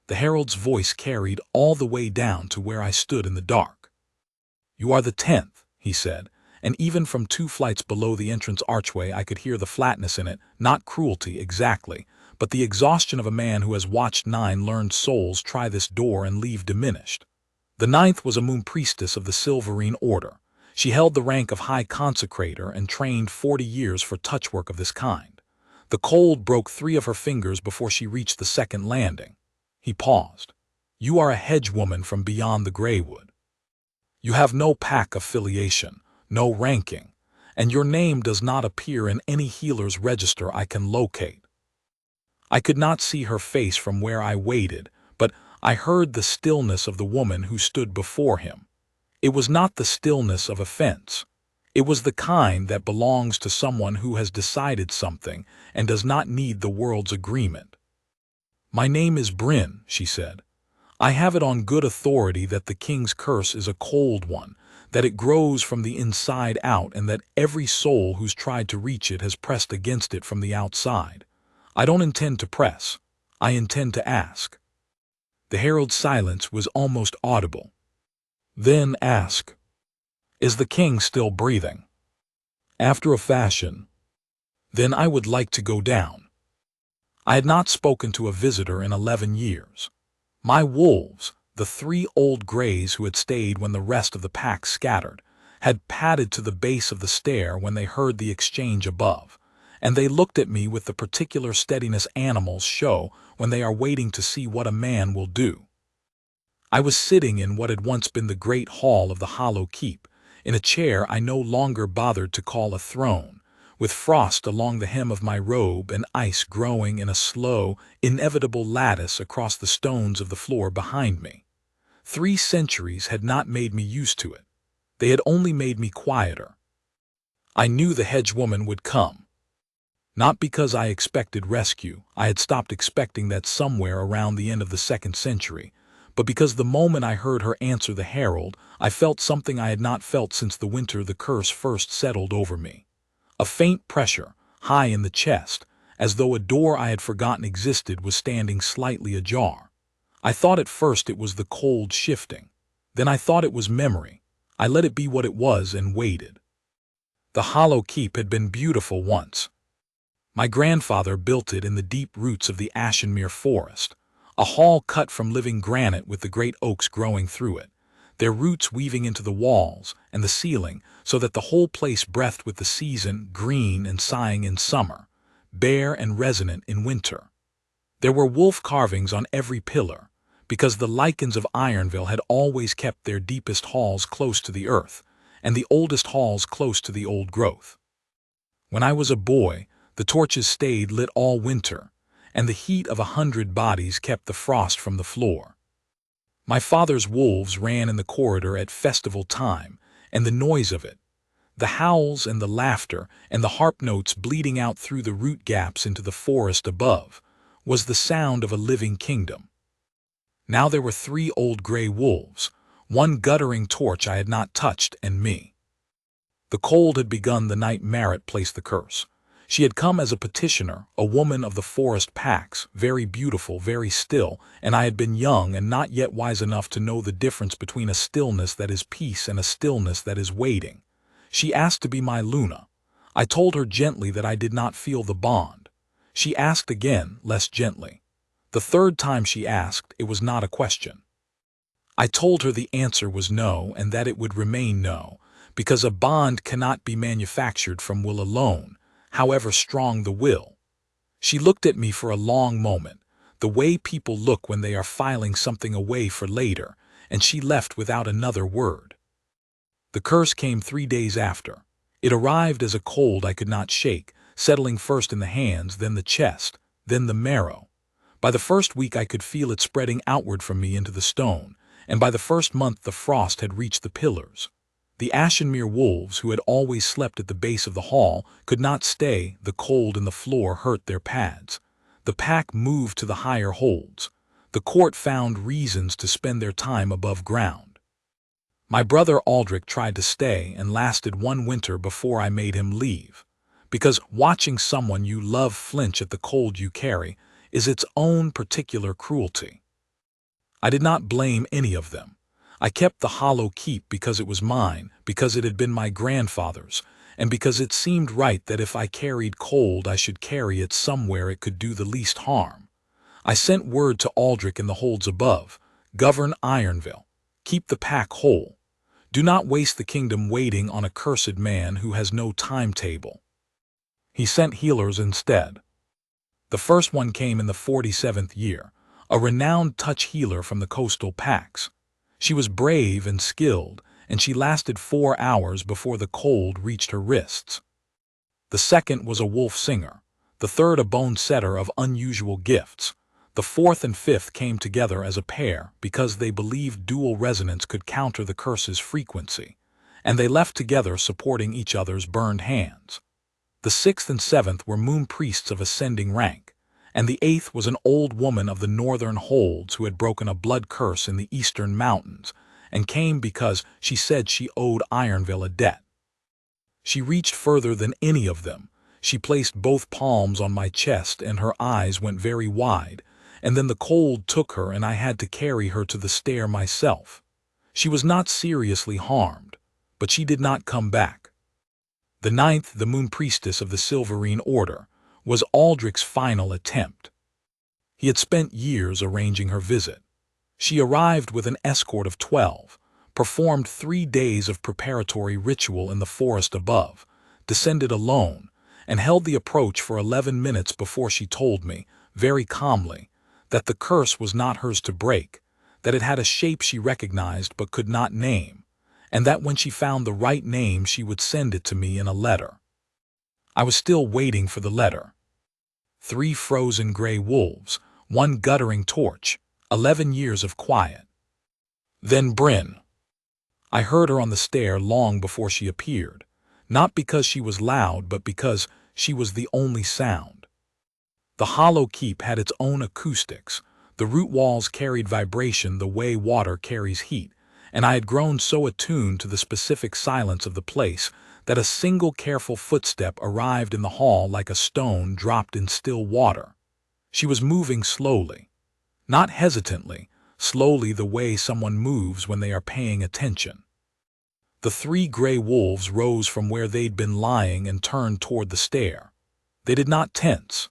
The herald's voice carried all the way down to where I stood in the dark. "You are the 10th," he said, and even from 2 flights below the entrance archway I could hear the flatness in it, not cruelty exactly, but the exhaustion of a man who has watched 9 learned souls try this door and leave diminished. The 9th was a moon priestess of the Silverine Order. She held the rank of High Consecrator and trained 40 years for touchwork of this kind. The cold broke 3 of her fingers before she reached the second landing. He paused. "You are a hedge woman from beyond the Greywood. You have no pack affiliation, no ranking, and your name does not appear in any healer's register I can locate." I could not see her face from where I waited, but I heard the stillness of the woman who stood before him. It was not the stillness of offense. It was the kind that belongs to someone who has decided something and does not need the world's agreement. "My name is Bryn," she said. "I have it on good authority that the king's curse is a cold one, that it grows from the inside out, and that every soul who's tried to reach it has pressed against it from the outside. I don't intend to press. I intend to ask." The herald's silence was almost audible. "Then ask. Is the king still breathing?" "After a fashion." "Then I would like to go down." I had not spoken to a visitor in 11 years. My wolves, the 3 old greys who had stayed when the rest of the pack scattered, had padded to the base of the stair when they heard the exchange above, and they looked at me with the particular steadiness animals show when they are waiting to see what a man will do. I was sitting in what had once been the great hall of the Hollow Keep, in a chair I no longer bothered to call a throne, with frost along the hem of my robe and ice growing in a slow, inevitable lattice across the stones of the floor behind me. 3 centuries had not made me used to it. They had only made me quieter. I knew the hedge woman would come. Not because I expected rescue, I had stopped expecting that somewhere around the end of the 2nd century, but because the moment I heard her answer the herald, I felt something I had not felt since the winter the curse first settled over me. A faint pressure, high in the chest, as though a door I had forgotten existed was standing slightly ajar. I thought at first it was the cold shifting. Then I thought it was memory. I let it be what it was and waited. The Hollow Keep had been beautiful once. My grandfather built it in the deep roots of the Ashenmere forest, a hall cut from living granite with the great oaks growing through it, their roots weaving into the walls and the ceiling so that the whole place breathed with the season, green and sighing in summer, bare and resonant in winter. There were wolf carvings on every pillar, because the lichens of Ironville had always kept their deepest halls close to the earth, and the oldest halls close to the old growth. When I was a boy, the torches stayed lit all winter, and the heat of 100 bodies kept the frost from the floor. My father's wolves ran in the corridor at festival time, and the noise of it, the howls and the laughter and the harp notes bleeding out through the root gaps into the forest above, was the sound of a living kingdom. Now there were 3 old gray wolves, 1 guttering torch I had not touched, and me. The cold had begun the night Marit placed the curse. She had come as a petitioner, a woman of the forest packs, very beautiful, very still, and I had been young and not yet wise enough to know the difference between a stillness that is peace and a stillness that is waiting. She asked to be my Luna. I told her gently that I did not feel the bond. She asked again, less gently. The 3rd time she asked, it was not a question. I told her the answer was no, and that it would remain no, because a bond cannot be manufactured from will alone, however strong the will. She looked at me for a long moment, the way people look when they are filing something away for later, and she left without another word. The curse came 3 days after. It arrived as a cold I could not shake, settling first in the hands, then the chest, then the marrow. By the 1st week I could feel it spreading outward from me into the stone, and by the 1st month the frost had reached the pillars. The Ashenmere wolves, who had always slept at the base of the hall, could not stay. The cold in the floor hurt their pads. The pack moved to the higher holds. The court found reasons to spend their time above ground. My brother Aldrich tried to stay and lasted 1 winter before I made him leave, because watching someone you love flinch at the cold you carry is its own particular cruelty. I did not blame any of them. I kept the hollow keep because it was mine, because it had been my grandfather's, and because it seemed right that if I carried cold I should carry it somewhere it could do the least harm. I sent word to Aldrich in the holds above, "Govern Ironville. Keep the pack whole. Do not waste the kingdom waiting on a cursed man who has no timetable." He sent healers instead. The first one came in the 47th year, a renowned touch healer from the coastal packs. She was brave and skilled, and she lasted 4 hours before the cold reached her wrists. The second was a wolf singer, the third a bone setter of unusual gifts. The fourth and fifth came together as a pair because they believed dual resonance could counter the curse's frequency, and they left together supporting each other's burned hands. The sixth and seventh were moon priests of ascending rank, and the eighth was an old woman of the northern holds who had broken a blood curse in the eastern mountains, and came because she said she owed Ironville a debt. She reached further than any of them. She placed both palms on my chest and her eyes went very wide, and then the cold took her and I had to carry her to the stair myself. She was not seriously harmed, but she did not come back. The ninth, the moon priestess of the Silverine Order, was Aldrich's final attempt. He had spent years arranging her visit. She arrived with an escort of 12, performed 3 days of preparatory ritual in the forest above, descended alone, and held the approach for 11 minutes before she told me, very calmly, that the curse was not hers to break, that it had a shape she recognized but could not name, and that when she found the right name she would send it to me in a letter. I was still waiting for the letter. 3 frozen gray wolves, 1 guttering torch, 11 years of quiet. Then Bryn. I heard her on the stair long before she appeared, not because she was loud but because she was the only sound. The hollow keep had its own acoustics. The root walls carried vibration the way water carries heat, and I had grown so attuned to the specific silence of the place that a single careful footstep arrived in the hall like a stone dropped in still water. She was moving slowly, not hesitantly, slowly the way someone moves when they are paying attention. The 3 gray wolves rose from where they'd been lying and turned toward the stair. They did not tense.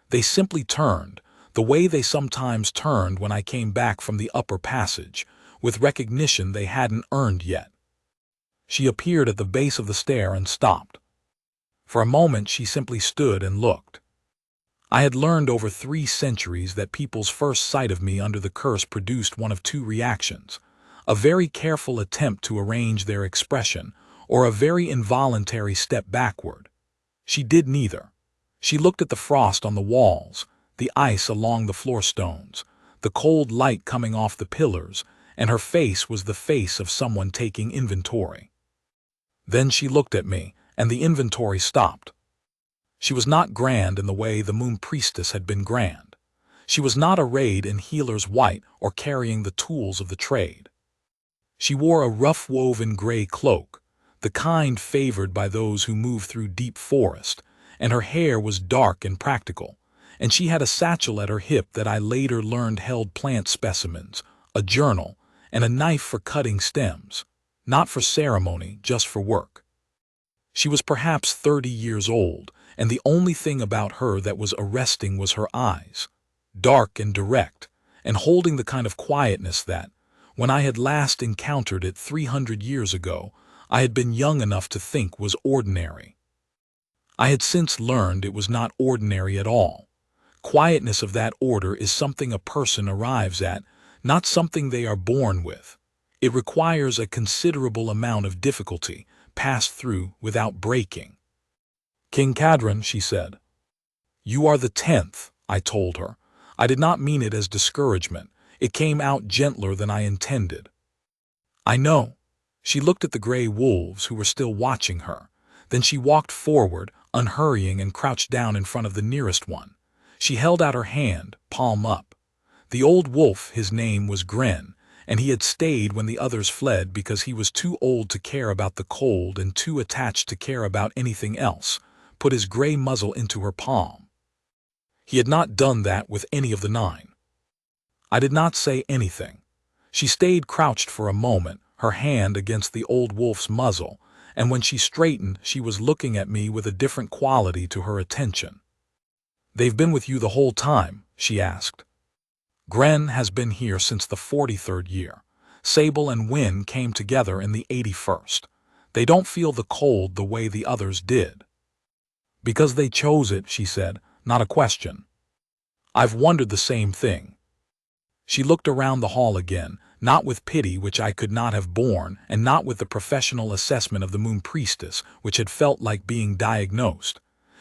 They simply turned, the way they sometimes turned when I came back from the upper passage, with recognition they hadn't earned yet. She appeared at the base of the stair and stopped. For a moment she simply stood and looked. I had learned over 3 centuries that people's first sight of me under the curse produced one of 2 reactions: a very careful attempt to arrange their expression, or a very involuntary step backward. She did neither. She looked at the frost on the walls, the ice along the floor stones, the cold light coming off the pillars, and her face was the face of someone taking inventory. Then she looked at me, and the inventory stopped. She was not grand in the way the moon priestess had been grand. She was not arrayed in healer's white or carrying the tools of the trade. She wore a rough-woven gray cloak, the kind favored by those who move through deep forest, and her hair was dark and practical, and she had a satchel at her hip that I later learned held plant specimens, a journal, and a knife for cutting stems, not for ceremony, just for work. She was perhaps 30 years old, and the only thing about her that was arresting was her eyes, dark and direct, and holding the kind of quietness that, when I had last encountered it 300 years ago, I had been young enough to think was ordinary. I had since learned it was not ordinary at all. Quietness of that order is something a person arrives at, not something they are born with. It requires a considerable amount of difficulty, passed through without breaking. "King Cadron," she said. "You are the 10th, I told her. I did not mean it as discouragement. It came out gentler than I intended. "I know." She looked at the gray wolves who were still watching her. Then she walked forward, unhurrying, and crouched down in front of the nearest one. She held out her hand, palm up. The old wolf, his name was Gren, and he had stayed when the others fled because he was too old to care about the cold and too attached to care about anything else, put his gray muzzle into her palm. He had not done that with any of the 9. I did not say anything. She stayed crouched for a moment, her hand against the old wolf's muzzle, and when she straightened, she was looking at me with a different quality to her attention. "They've been with you the whole time?" she asked. "Gren has been here since the 43rd year. Sable and Wynn came together in the 81st. They don't feel the cold the way the others did." "Because they chose it," she said, "not a question." "I've wondered the same thing." She looked around the hall again, not with pity which I could not have borne, and not with the professional assessment of the Moon Priestess, which had felt like being diagnosed.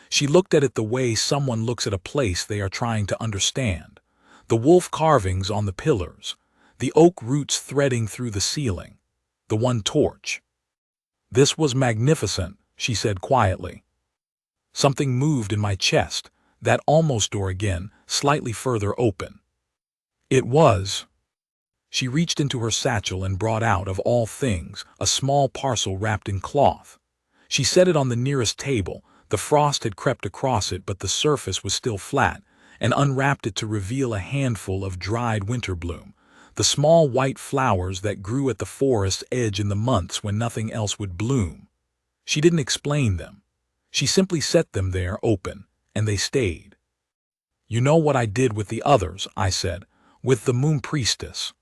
She looked at it the way someone looks at a place they are trying to understand. The wolf carvings on the pillars, the oak roots threading through the ceiling, the one torch. "This was magnificent," she said quietly. Something moved in my chest, that almost door again, slightly further open. It was. She reached into her satchel and brought out, of all things, a small parcel wrapped in cloth. She set it on the nearest table. The frost had crept across it, but the surface was still flat, and unwrapped it to reveal a handful of dried winter bloom, the small white flowers that grew at the forest's edge in the months when nothing else would bloom. She didn't explain them. She simply set them there open, and they stayed. "You know what I did with the others," I said, "with the Moon Priestess."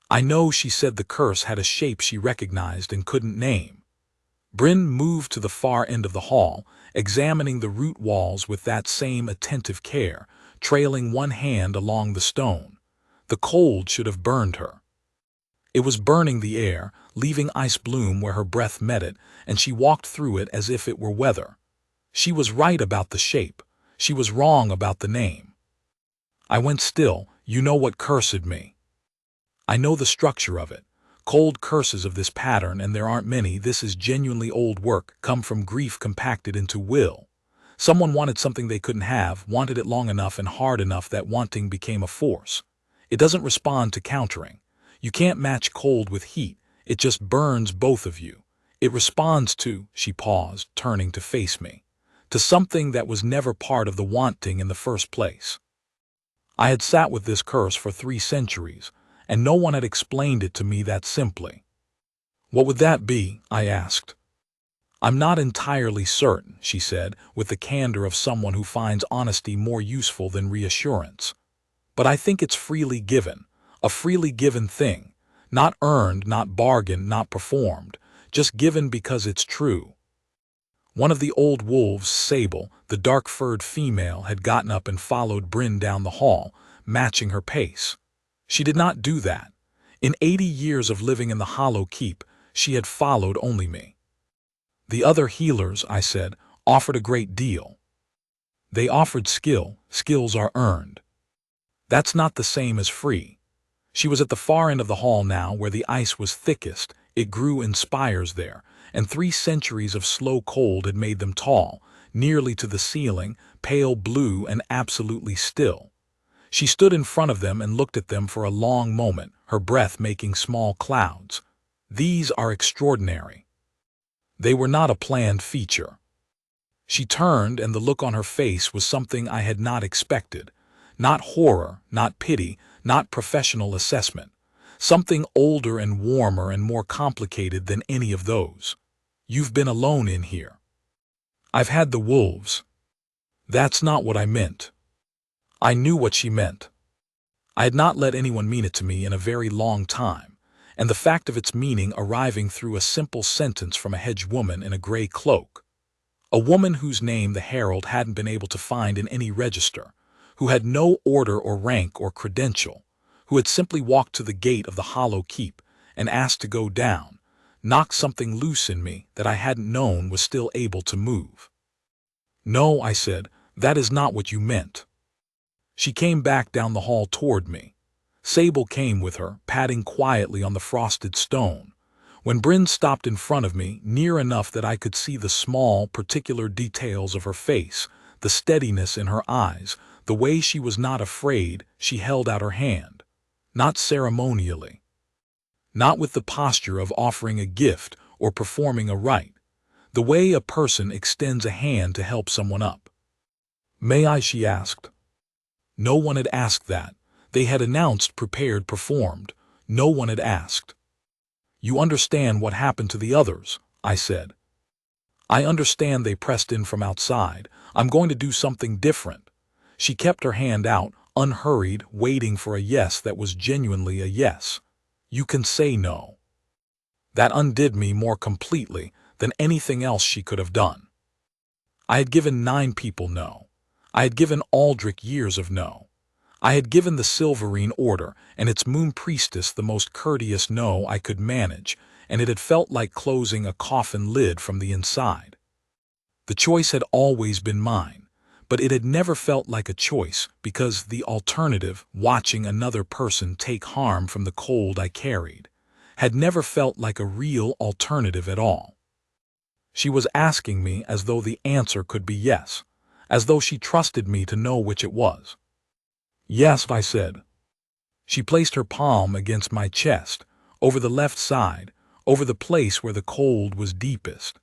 "I know," she said. The curse had a shape she recognized and couldn't name. Bryn moved to the far end of the hall, examining the root walls with that same attentive care, trailing one hand along the stone. The cold should have burned her. It was burning the air, leaving ice bloom where her breath met it, and she walked through it as if it were weather. She was right about the shape. She was wrong about the name. I went still. "You know what cursed me?" "I know the structure of it. Cold curses of this pattern, and there aren't many. This is genuinely old work, come from grief compacted into will. Someone wanted something they couldn't have, wanted it long enough and hard enough that wanting became a force. It doesn't respond to countering. You can't match cold with heat. It just burns both of you. It responds to," she paused, turning to face me, "to something that was never part of the wanting in the first place." I had sat with this curse for 3 centuries, and no one had explained it to me that simply. "What would that be?" I asked. "I'm not entirely certain," she said, with the candor of someone who finds honesty more useful than reassurance. "But I think it's freely given, a freely given thing, not earned, not bargained, not performed, just given because it's true." One of the old wolves, Sable, the dark-furred female, had gotten up and followed Bryn down the hall, matching her pace. She did not do that. In 80 years of living in the Hollow Keep, she had followed only me. "The other healers," I said, "offered a great deal. They offered skill. Skills are earned. That's not the same as free." She was at the far end of the hall now, where the ice was thickest. It grew in spires there, and 3 centuries of slow cold had made them tall, nearly to the ceiling, pale blue and absolutely still. She stood in front of them and looked at them for a long moment, her breath making small clouds. "These are extraordinary. They were not a planned feature." She turned, and the look on her face was something I had not expected. Not horror, not pity, not professional assessment. Something older and warmer and more complicated than any of those. "You've been alone in here." "I've had the wolves." "That's not what I meant." I knew what she meant. I had not let anyone mean it to me in a very long time, and the fact of its meaning arriving through a simple sentence from a hedge woman in a gray cloak. A woman whose name the Herald hadn't been able to find in any register, who had no order or rank or credential, who had simply walked to the gate of the Hollow Keep and asked to go down, knocked something loose in me that I hadn't known was still able to move. "No," I said, "that is not what you meant." She came back down the hall toward me. Sable came with her, patting quietly on the frosted stone. When Bryn stopped in front of me, near enough that I could see the small, particular details of her face, the steadiness in her eyes, the way she was not afraid, she held out her hand. Not ceremonially. Not with the posture of offering a gift or performing a rite. The way a person extends a hand to help someone up. "May I?" she asked. No one had asked that. They had announced prepared, performed. No one had asked. "You understand what happened to the others," I said. "I understand they pressed in from outside. I'm going to do something different." She kept her hand out, unhurried, waiting for a yes that was genuinely a yes. "You can say no." That undid me more completely than anything else she could have done. I had given 9 people no. I had given Aldrich years of no. I had given the Silverine Order and its moon priestess the most courteous no I could manage, and it had felt like closing a coffin lid from the inside. The choice had always been mine, but it had never felt like a choice because the alternative, watching another person take harm from the cold I carried, had never felt like a real alternative at all. She was asking me as though the answer could be yes, as though she trusted me to know which it was. "Yes," I said. She placed her palm against my chest, over the left side, over the place where the cold was deepest.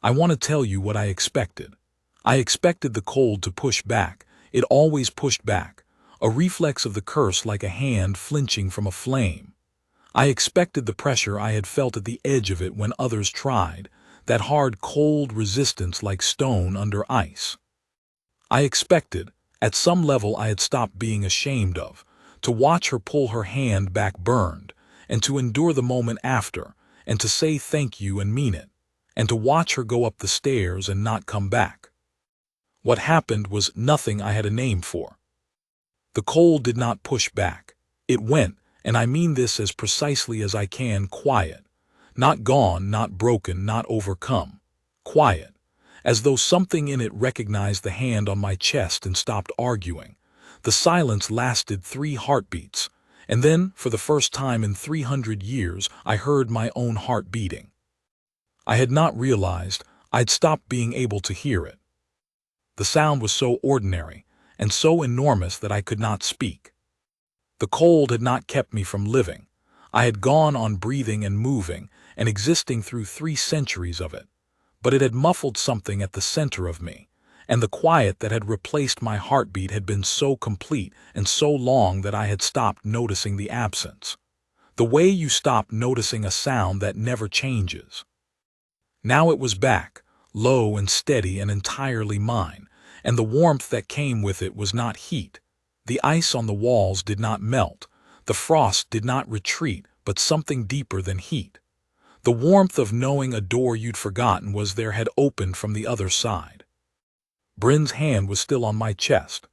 "I want to tell you what I expected. I expected the cold to push back. It always pushed back, a reflex of the curse like a hand flinching from a flame. I expected the pressure I had felt at the edge of it when others tried, that hard cold resistance like stone under ice. I expected, at some level I had stopped being ashamed of, to watch her pull her hand back burned, and to endure the moment after, and to say thank you and mean it, and to watch her go up the stairs and not come back. What happened was nothing I had a name for. The cold did not push back. It went, and I mean this as precisely as I can, quiet. Not gone, not broken, not overcome. Quiet. As though something in it recognized the hand on my chest and stopped arguing. The silence lasted 3 heartbeats, and then, for the first time in 300 years, I heard my own heart beating. I had not realized I'd stopped being able to hear it. The sound was so ordinary, and so enormous that I could not speak. The cold had not kept me from living. I had gone on breathing and moving, and existing through 3 centuries of it. But it had muffled something at the center of me, and the quiet that had replaced my heartbeat had been so complete and so long that I had stopped noticing the absence. The way you stop noticing a sound that never changes. Now it was back, low and steady and entirely mine, and the warmth that came with it was not heat. The ice on the walls did not melt, the frost did not retreat, but something deeper than heat. The warmth of knowing a door you'd forgotten was there had opened from the other side. Bryn's hand was still on my chest.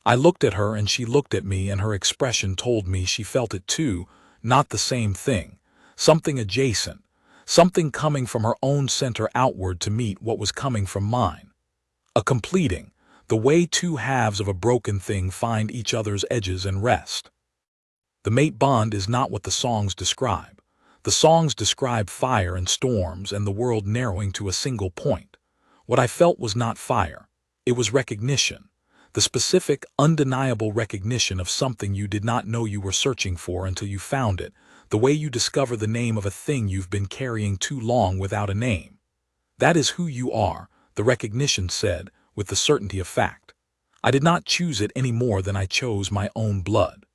I looked at her and she looked at me, and her expression told me she felt it too, not the same thing, something adjacent, something coming from her own center outward to meet what was coming from mine. A completing, the way 2 halves of a broken thing find each other's edges and rest. The mate bond is not what the songs describe. The songs describe fire and storms and the world narrowing to a single point. What I felt was not fire. It was recognition. The specific, undeniable recognition of something you did not know you were searching for until you found it, the way you discover the name of a thing you've been carrying too long without a name. "That is who you are," the recognition said, with the certainty of fact. I did not choose it any more than I chose my own blood.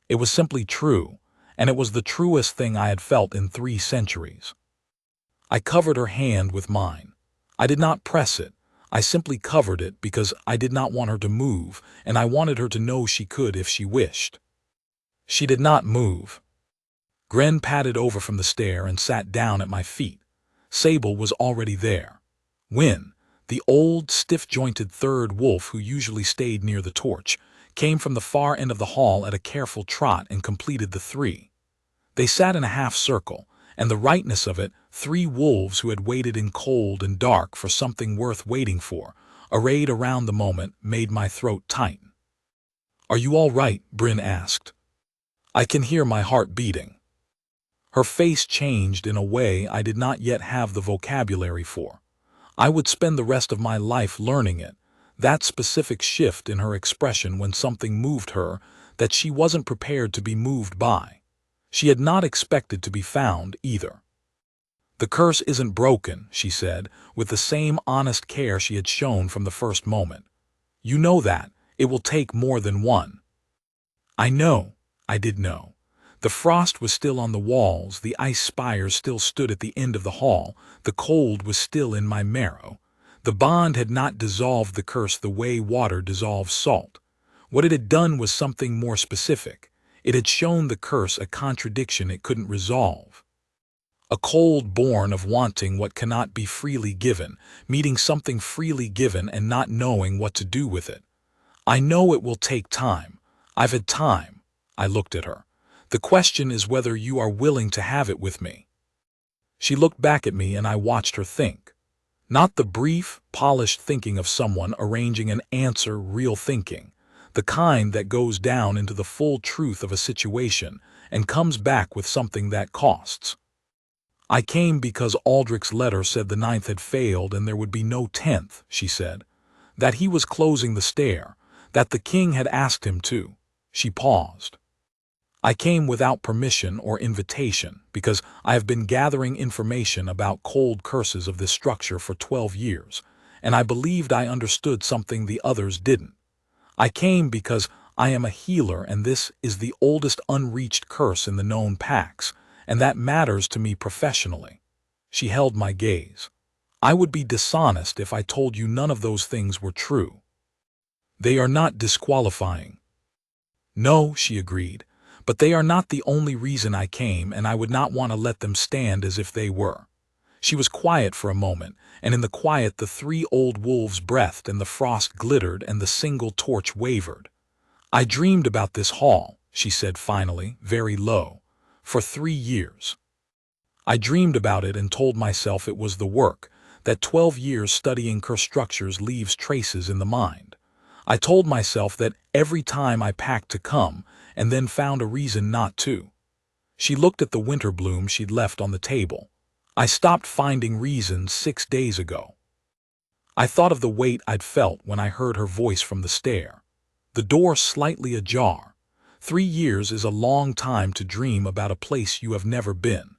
It was simply true, and it was the truest thing I had felt in 3 centuries. I covered her hand with mine. I did not press it. I simply covered it because I did not want her to move, and I wanted her to know she could if she wished. She did not move. Gren padded over from the stair and sat down at my feet. Sable was already there. Wynne, the old, stiff-jointed third wolf who usually stayed near the torch, came from the far end of the hall at a careful trot and completed the 3. They sat in a half-circle, and the rightness of it, 3 wolves who had waited in cold and dark for something worth waiting for, arrayed around the moment, made my throat tighten. "Are you all right?" Bryn asked. "I can hear my heart beating." Her face changed in a way I did not yet have the vocabulary for. I would spend the rest of my life learning it, that specific shift in her expression when something moved her that she wasn't prepared to be moved by. She had not expected to be found, either. "The curse isn't broken," she said, with the same honest care she had shown from the first moment. "You know that. It will take more than one." I know. I did know. The frost was still on the walls, the ice spires still stood at the end of the hall, the cold was still in my marrow. The bond had not dissolved the curse the way water dissolves salt. What it had done was something more specific. It had shown the curse a contradiction it couldn't resolve. A cold born of wanting what cannot be freely given, meeting something freely given and not knowing what to do with it. I know it will take time. I've had time. I looked at her. The question is whether you are willing to have it with me. She looked back at me and I watched her think. Not the brief, polished thinking of someone arranging an answer, real thinking. The kind that goes down into the full truth of a situation and comes back with something that costs. I came because Aldrich's letter said the 9th had failed and there would be no 10th, she said. That he was closing the stair, that the king had asked him to. She paused. I came without permission or invitation because I have been gathering information about cold curses of this structure for 12 years, and I believed I understood something the others didn't. I came because I am a healer and this is the oldest unreached curse in the known packs, and that matters to me professionally. She held my gaze. I would be dishonest if I told you none of those things were true. They are not disqualifying. No, she agreed, but they are not the only reason I came, and I would not want to let them stand as if they were. She was quiet for a moment, and in the quiet the 3 old wolves breathed and the frost glittered and the single torch wavered. I dreamed about this hall, she said finally, very low, for 3 years. I dreamed about it and told myself it was the work, that 12 years studying curse structures leaves traces in the mind. I told myself that every time I packed to come, and then found a reason not to. She looked at the winter bloom she'd left on the table. I stopped finding reasons 6 days ago. I thought of the weight I'd felt when I heard her voice from the stair. The door slightly ajar. 3 years is a long time to dream about a place you have never been.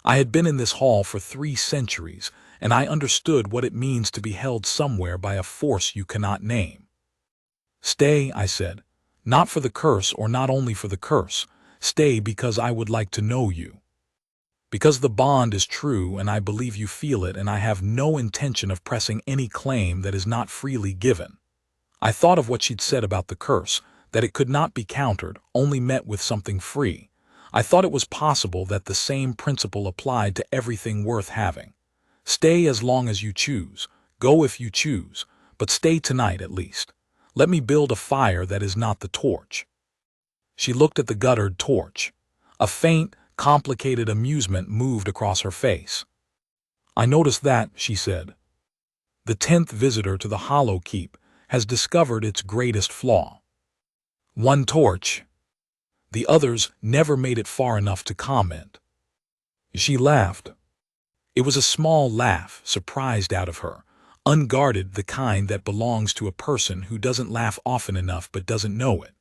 I had been in this hall for 3 centuries, and I understood what it means to be held somewhere by a force you cannot name. Stay, I said. Not for the curse or not only for the curse. Stay because I would like to know you. Because the bond is true and I believe you feel it, and I have no intention of pressing any claim that is not freely given. I thought of what she'd said about the curse, that it could not be countered, only met with something free. I thought it was possible that the same principle applied to everything worth having. Stay as long as you choose, go if you choose, but stay tonight at least. Let me build a fire that is not the torch. She looked at the guttered torch. A faint, complicated amusement moved across her face. I noticed that, she said. The 10th visitor to the Hollow Keep has discovered its greatest flaw. 1 torch. The others never made it far enough to comment. She laughed. It was a small laugh, surprised out of her, unguarded, the kind that belongs to a person who doesn't laugh often enough but doesn't know it.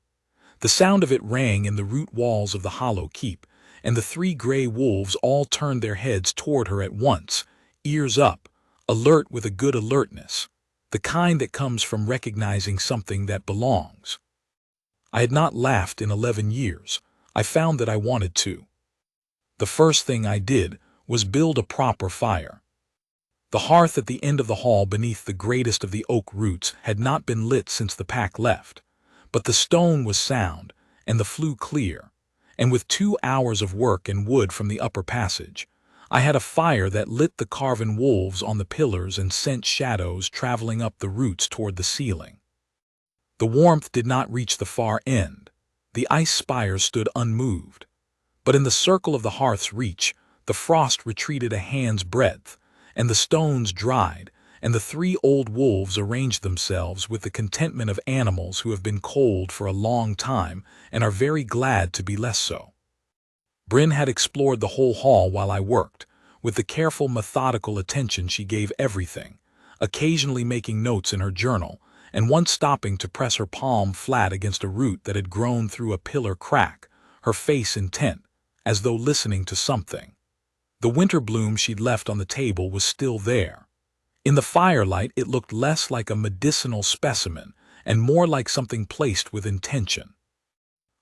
The sound of it rang in the root walls of the Hollow Keep, and the 3 gray wolves all turned their heads toward her at once, ears up, alert with a good alertness, the kind that comes from recognizing something that belongs. I had not laughed in 11 years. I found that I wanted to. The first thing I did was build a proper fire. The hearth at the end of the hall beneath the greatest of the oak roots had not been lit since the pack left, but the stone was sound and the flue clear, and with 2 hours of work and wood from the upper passage, I had a fire that lit the carven wolves on the pillars and sent shadows traveling up the roots toward the ceiling. The warmth did not reach the far end. The ice spires stood unmoved. But in the circle of the hearth's reach, the frost retreated a hand's breadth, and the stones dried, and the 3 old wolves arranged themselves with the contentment of animals who have been cold for a long time and are very glad to be less so. Bryn had explored the whole hall while I worked, with the careful, methodical attention she gave everything, occasionally making notes in her journal, and once stopping to press her palm flat against a root that had grown through a pillar crack, her face intent, as though listening to something. The winter bloom she'd left on the table was still there. In the firelight it looked less like a medicinal specimen and more like something placed with intention.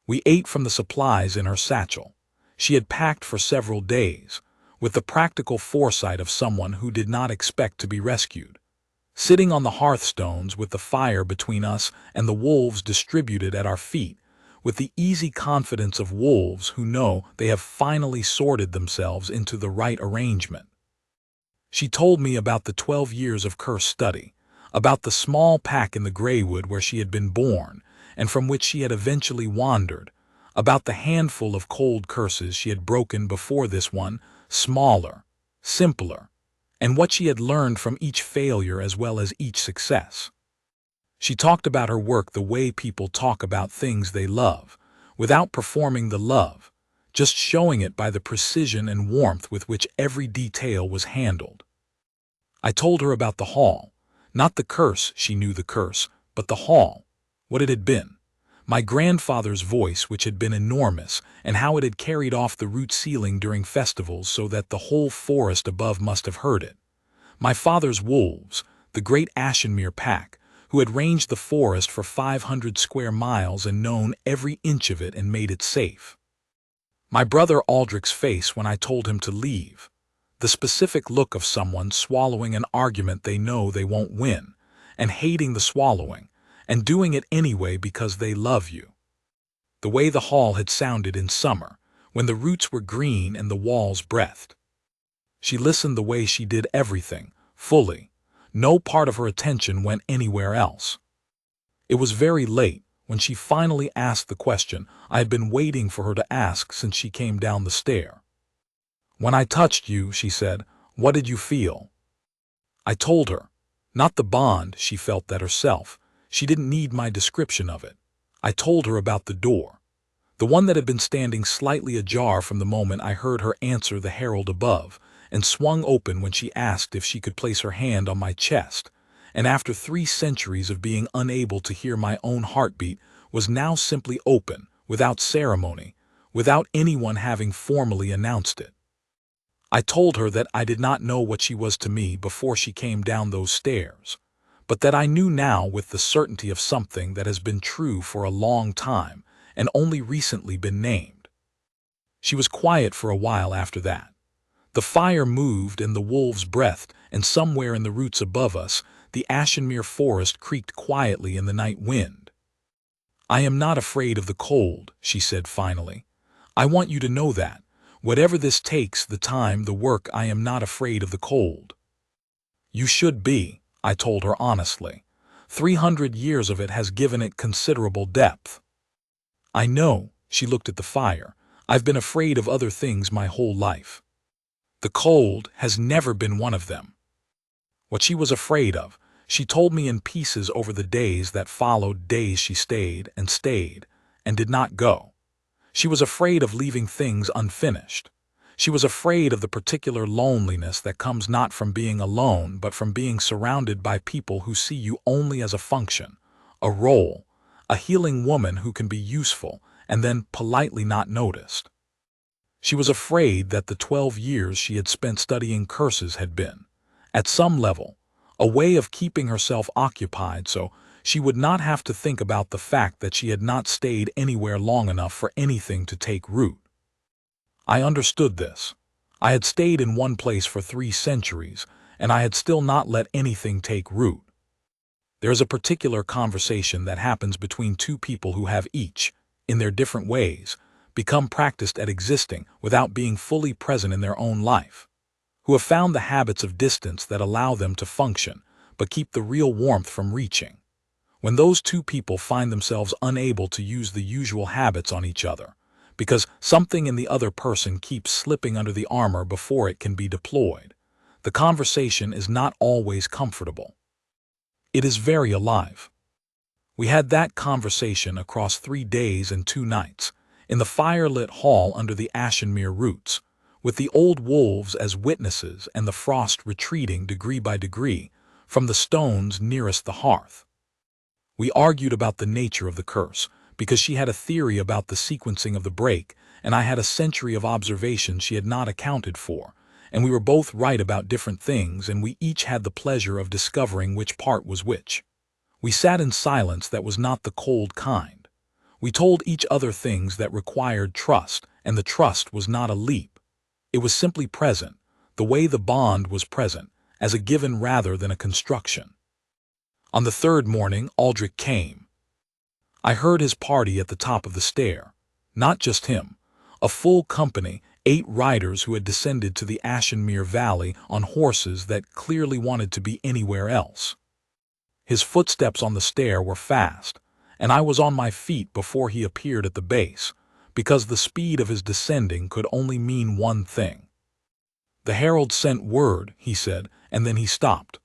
We ate from the supplies in her satchel. She had packed for several days, with the practical foresight of someone who did not expect to be rescued. Sitting on the hearthstones with the fire between us and the wolves distributed at our feet, with the easy confidence of wolves who know they have finally sorted themselves into the right arrangement. She told me about the 12 years of curse study, about the small pack in the Greywood where she had been born, and from which she had eventually wandered, about the handful of cold curses she had broken before this one, smaller, simpler, and what she had learned from each failure as well as each success. She talked about her work the way people talk about things they love, without performing the love, just showing it by the precision and warmth with which every detail was handled. I told her about the hall, not the curse, she knew the curse, but the hall, what it had been. My grandfather's voice, which had been enormous, and how it had carried off the root ceiling during festivals so that the whole forest above must have heard it. My father's wolves, the great Ashenmere pack, who had ranged the forest for 500 square miles and known every inch of it and made it safe. My brother Aldrich's face when I told him to leave, the specific look of someone swallowing an argument they know they won't win, and hating the swallowing, and doing it anyway because they love you. The way the hall had sounded in summer, when the roots were green and the walls breathed. She listened the way she did everything, fully. No part of her attention went anywhere else. It was very late when she finally asked the question I had been waiting for her to ask since she came down the stair. "When I touched you," she said, "what did you feel?" I told her. Not the bond, she felt that herself. She didn't need my description of it. I told her about the door, the one that had been standing slightly ajar from the moment I heard her answer the herald above, and swung open when she asked if she could place her hand on my chest, and after 3 centuries of being unable to hear my own heartbeat, was now simply open, without ceremony, without anyone having formally announced it. I told her that I did not know what she was to me before she came down those stairs, but that I knew now with the certainty of something that has been true for a long time and only recently been named. She was quiet for a while after that. The fire moved and the wolves breathed, and somewhere in the roots above us, the Ashenmere forest creaked quietly in the night wind. "I am not afraid of the cold," she said finally. "I want you to know that. Whatever this takes, the time, the work, I am not afraid of the cold." "You should be," I told her honestly. 300 years of it has given it considerable depth. "I know," she looked at the fire. "I've been afraid of other things my whole life. The cold has never been one of them." What she was afraid of, she told me in pieces over the days that followed, days she stayed, and did not go. She was afraid of leaving things unfinished. She was afraid of the particular loneliness that comes not from being alone, but from being surrounded by people who see you only as a function, a role, a healing woman who can be useful and then politely not noticed. She was afraid that the 12 years she had spent studying curses had been, at some level, a way of keeping herself occupied so she would not have to think about the fact that she had not stayed anywhere long enough for anything to take root. I understood this. I had stayed in one place for 3 centuries, and I had still not let anything take root. There is a particular conversation that happens between 2 people who have each, in their different ways, become practiced at existing without being fully present in their own life, who have found the habits of distance that allow them to function, but keep the real warmth from reaching. When those 2 people find themselves unable to use the usual habits on each other, because something in the other person keeps slipping under the armor before it can be deployed, the conversation is not always comfortable. It is very alive. We had that conversation across 3 days and 2 nights, in the fire-lit hall under the Ashenmere roots, with the old wolves as witnesses and the frost retreating degree by degree from the stones nearest the hearth. We argued about the nature of the curse, because she had a theory about the sequencing of the break, and I had a century of observations she had not accounted for, and we were both right about different things, and we each had the pleasure of discovering which part was which. We sat in silence that was not the cold kind. We told each other things that required trust, and the trust was not a leap. It was simply present, the way the bond was present, as a given rather than a construction. On the third morning, Aldrich came. I heard his party at the top of the stair. Not just him. A full company, 8 riders who had descended to the Ashenmere Valley on horses that clearly wanted to be anywhere else. His footsteps on the stair were fast, and I was on my feet before he appeared at the base, because the speed of his descending could only mean one thing. "The herald sent word," he said, and then he stopped.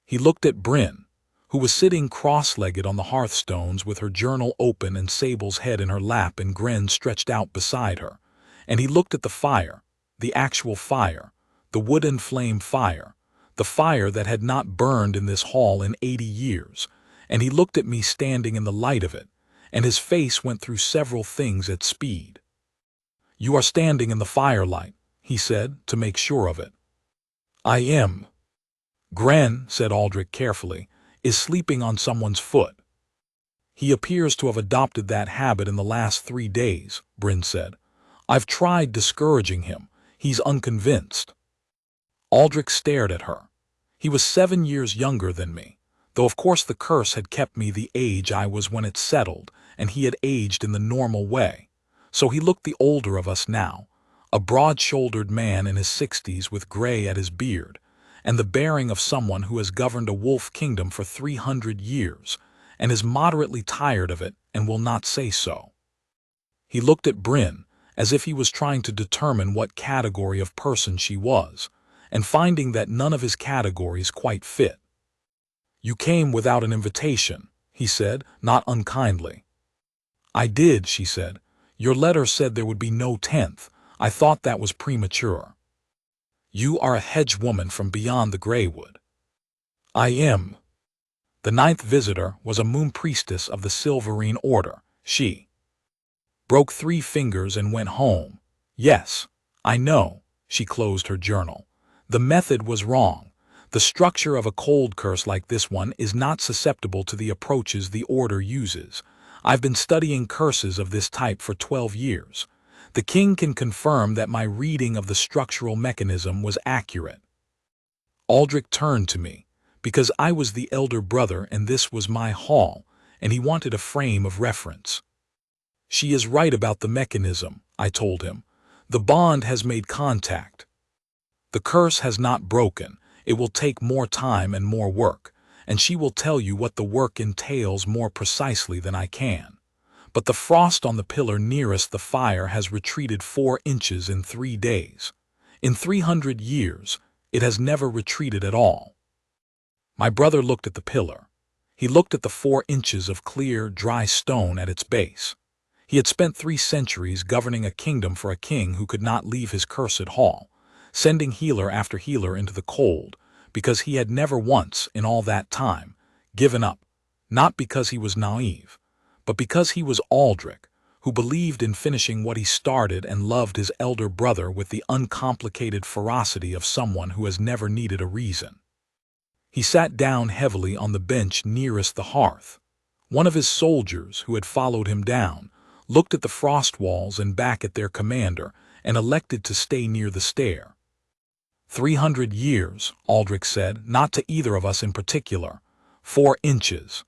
He looked at Bryn, who was sitting cross-legged on the hearthstones with her journal open and Sable's head in her lap and Gren stretched out beside her, and he looked at the fire, the actual fire, the wooden flame fire, the fire that had not burned in this hall in 80 years, and he looked at me standing in the light of it, and his face went through several things at speed. "You are standing in the firelight," he said, to make sure of it. "I am." "Gren," said Aldrich carefully, "is sleeping on someone's foot." "He appears to have adopted that habit in the last 3 days," Bryn said. "I've tried discouraging him. He's unconvinced." Aldrich stared at her. He was 7 years younger than me, though of course the curse had kept me the age I was when it settled, and he had aged in the normal way. So he looked the older of us now, a broad-shouldered man in his 60s with gray at his beard, and the bearing of someone who has governed a wolf kingdom for 300 years, and is moderately tired of it and will not say so. He looked at Bryn, as if he was trying to determine what category of person she was, and finding that none of his categories quite fit. "You came without an invitation," he said, not unkindly. "I did," she said. "Your letter said there would be no 10th. I thought that was premature." "You are a hedge woman from beyond the Greywood." "I am." The 9th visitor was a moon priestess of the Silverine Order. She broke 3 fingers and went home. "Yes, I know." She closed her journal. "The method was wrong. The structure of a cold curse like this one is not susceptible to the approaches the Order uses. I've been studying curses of this type for 12 years. The king can confirm that my reading of the structural mechanism was accurate." Aldrich turned to me, because I was the elder brother and this was my hall, and he wanted a frame of reference. "She is right about the mechanism," I told him. "The bond has made contact. The curse has not broken. It will take more time and more work, and she will tell you what the work entails more precisely than I can. But the frost on the pillar nearest the fire has retreated 4 inches in 3 days. In 300 years, it has never retreated at all." My brother looked at the pillar. He looked at the 4 inches of clear, dry stone at its base. He had spent 3 centuries governing a kingdom for a king who could not leave his cursed hall, sending healer after healer into the cold, because he had never once, in all that time, given up, not because he was naive, but because he was Aldrich, who believed in finishing what he started and loved his elder brother with the uncomplicated ferocity of someone who has never needed a reason. He sat down heavily on the bench nearest the hearth. One of his soldiers, who had followed him down, looked at the frost walls and back at their commander and elected to stay near the stair. 300 years, Aldrich said, not to either of us in particular. 4 inches.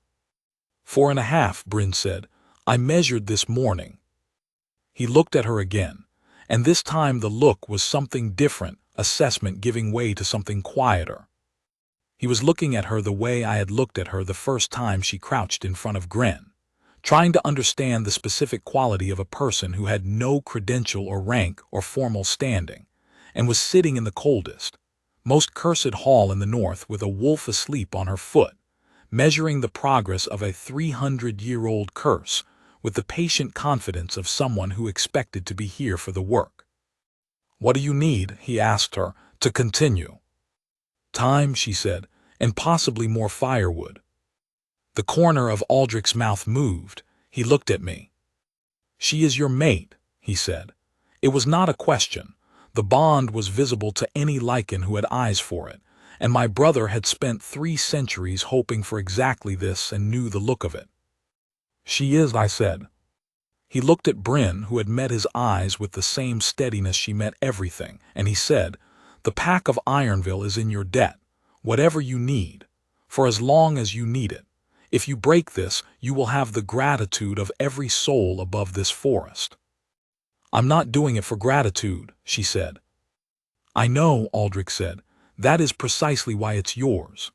4.5, Bryn said. "I measured this morning." He looked at her again, and this time the look was something different, assessment giving way to something quieter. He was looking at her the way I had looked at her the first time she crouched in front of Gren, trying to understand the specific quality of a person who had no credential or rank or formal standing, and was sitting in the coldest, most cursed hall in the north with a wolf asleep on her foot, measuring the progress of a 300-year-old curse with the patient confidence of someone who expected to be here for the work. "What do you need," he asked her, "to continue?" "Time," she said, "and possibly more firewood." The corner of Aldrich's mouth moved. He looked at me. "She is your mate," he said. It was not a question. The bond was visible to any Lycan who had eyes for it, and my brother had spent 3 centuries hoping for exactly this and knew the look of it. "She is," I said. He looked at Bryn, who had met his eyes with the same steadiness she met everything, and he said, "The pack of Ironville is in your debt, whatever you need, for as long as you need it. If you break this, you will have the gratitude of every soul above this forest." "I'm not doing it for gratitude," she said. "I know," Aldrich said. "That is precisely why it's yours."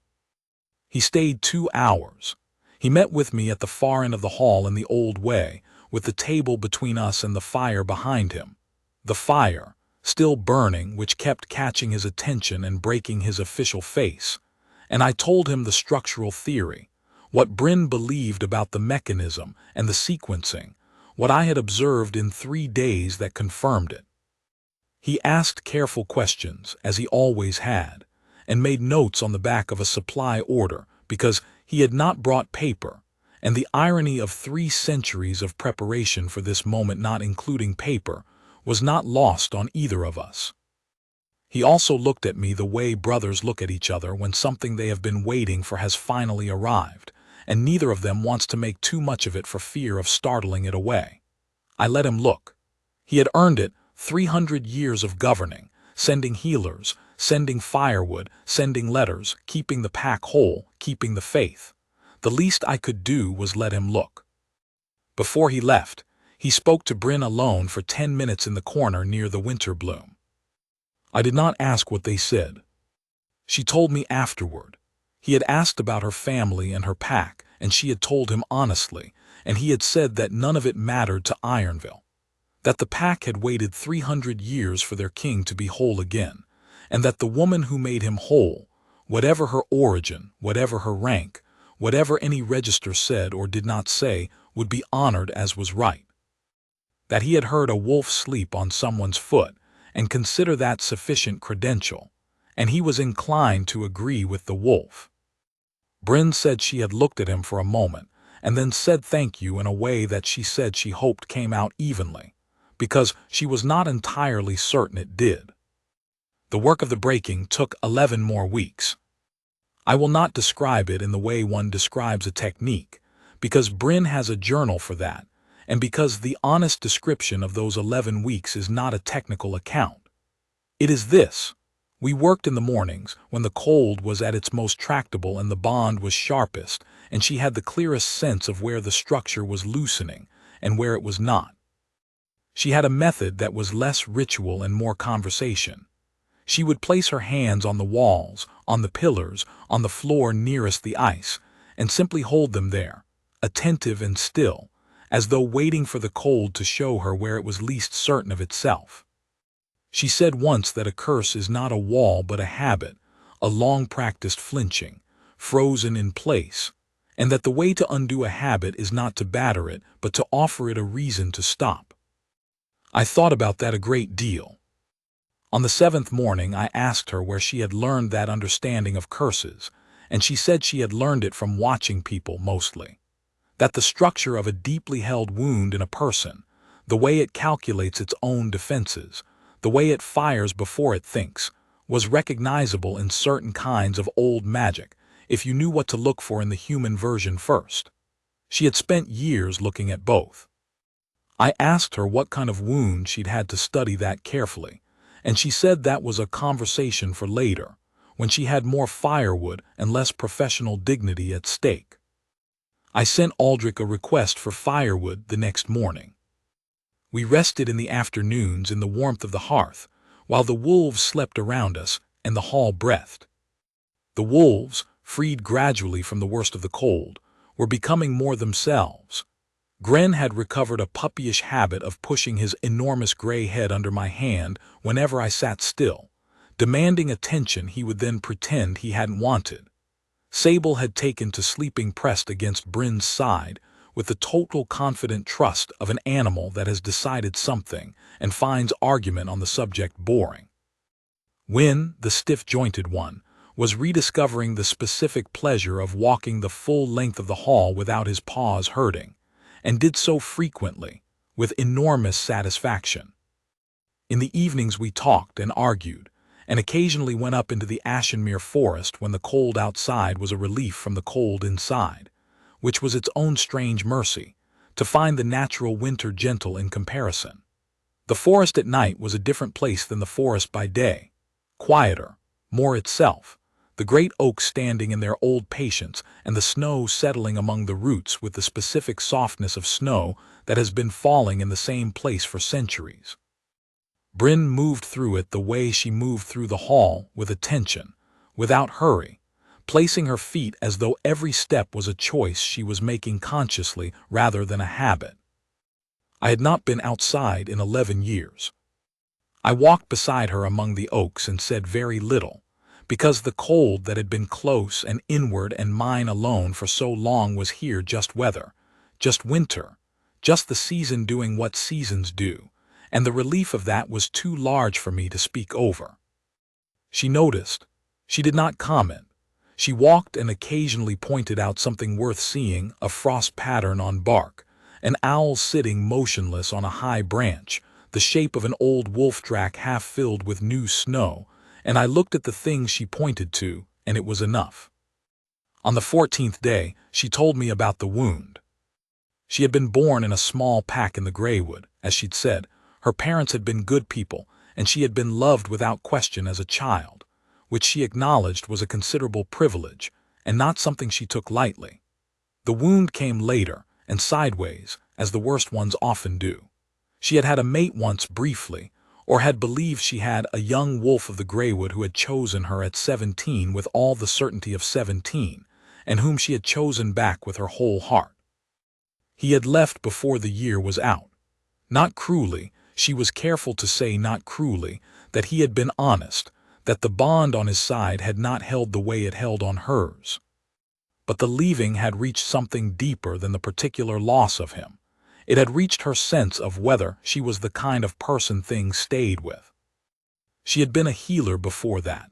He stayed 2 hours. He met with me at the far end of the hall in the old way, with the table between us and the fire behind him. The fire, still burning, which kept catching his attention and breaking his official face. And I told him the structural theory, what Bryn believed about the mechanism and the sequencing, what I had observed in 3 days that confirmed it. He asked careful questions, as he always had, and made notes on the back of a supply order because he had not brought paper, and the irony of 3 centuries of preparation for this moment not including paper was not lost on either of us. He also looked at me the way brothers look at each other when something they have been waiting for has finally arrived, and neither of them wants to make too much of it for fear of startling it away. I let him look. He had earned it, 300 years of governing, sending healers, sending firewood, sending letters, keeping the pack whole, keeping the faith. The least I could do was let him look. Before he left, he spoke to Bryn alone for 10 minutes in the corner near the winter bloom. I did not ask what they said. She told me afterward. He had asked about her family and her pack, and she had told him honestly, and he had said that none of it mattered to Ironville. That the pack had waited 300 years for their king to be whole again, and that the woman who made him whole, whatever her origin, whatever her rank, whatever any register said or did not say, would be honored as was right. That he had heard a wolf sleep on someone's foot, and consider that sufficient credential, and he was inclined to agree with the wolf. Bryn said she had looked at him for a moment, and then said thank you in a way that she said she hoped came out evenly, because she was not entirely certain it did. The work of the breaking took 11 more weeks. I will not describe it in the way one describes a technique, because Bryn has a journal for that, and because the honest description of those 11 weeks is not a technical account. It is this: we worked in the mornings, when the cold was at its most tractable and the bond was sharpest, and she had the clearest sense of where the structure was loosening and where it was not. She had a method that was less ritual and more conversation. She would place her hands on the walls, on the pillars, on the floor nearest the ice, and simply hold them there, attentive and still, as though waiting for the cold to show her where it was least certain of itself. She said once that a curse is not a wall but a habit, a long-practiced flinching, frozen in place, and that the way to undo a habit is not to batter it but to offer it a reason to stop. I thought about that a great deal. On the 7th morning I asked her where she had learned that understanding of curses, and she said she had learned it from watching people mostly. That the structure of a deeply held wound in a person, the way it calculates its own defenses, the way it fires before it thinks, was recognizable in certain kinds of old magic if you knew what to look for in the human version first. She had spent years looking at both. I asked her what kind of wound she'd had to study that carefully, and she said that was a conversation for later, when she had more firewood and less professional dignity at stake. I sent Aldrich a request for firewood the next morning. We rested in the afternoons in the warmth of the hearth, while the wolves slept around us and the hall breathed. The wolves, freed gradually from the worst of the cold, were becoming more themselves. Gren had recovered a puppyish habit of pushing his enormous gray head under my hand whenever I sat still, demanding attention he would then pretend he hadn't wanted. Sable had taken to sleeping pressed against Bryn's side with the total confident trust of an animal that has decided something and finds argument on the subject boring. Wynne, the stiff-jointed one, was rediscovering the specific pleasure of walking the full length of the hall without his paws hurting, and did so frequently, with enormous satisfaction. In the evenings we talked and argued, and occasionally went up into the Ashenmere forest when the cold outside was a relief from the cold inside, which was its own strange mercy, to find the natural winter gentle in comparison. The forest at night was a different place than the forest by day. Quieter, more itself, the great oaks standing in their old patience and the snow settling among the roots with the specific softness of snow that has been falling in the same place for centuries. Bryn moved through it the way she moved through the hall, with attention, without hurry, placing her feet as though every step was a choice she was making consciously rather than a habit. I had not been outside in 11 years. I walked beside her among the oaks and said very little, because the cold that had been close and inward and mine alone for so long was here just weather, just winter, just the season doing what seasons do, and the relief of that was too large for me to speak over. She noticed. She did not comment. She walked and occasionally pointed out something worth seeing, a frost pattern on bark, an owl sitting motionless on a high branch, the shape of an old wolf track half filled with new snow, and I looked at the things she pointed to, and it was enough. On the 14th day, she told me about the wound. She had been born in a small pack in the Greywood, as she'd said. Her parents had been good people, and she had been loved without question as a child, which she acknowledged was a considerable privilege, and not something she took lightly. The wound came later, and sideways, as the worst ones often do. She had had a mate once briefly, or had believed she had a young wolf of the Greywood who had chosen her at 17 with all the certainty of 17, and whom she had chosen back with her whole heart. He had left before the year was out. Not cruelly, she was careful to say not cruelly, that he had been honest, that the bond on his side had not held the way it held on hers. But the leaving had reached something deeper than the particular loss of him. It had reached her sense of whether she was the kind of person things stayed with. She had been a healer before that.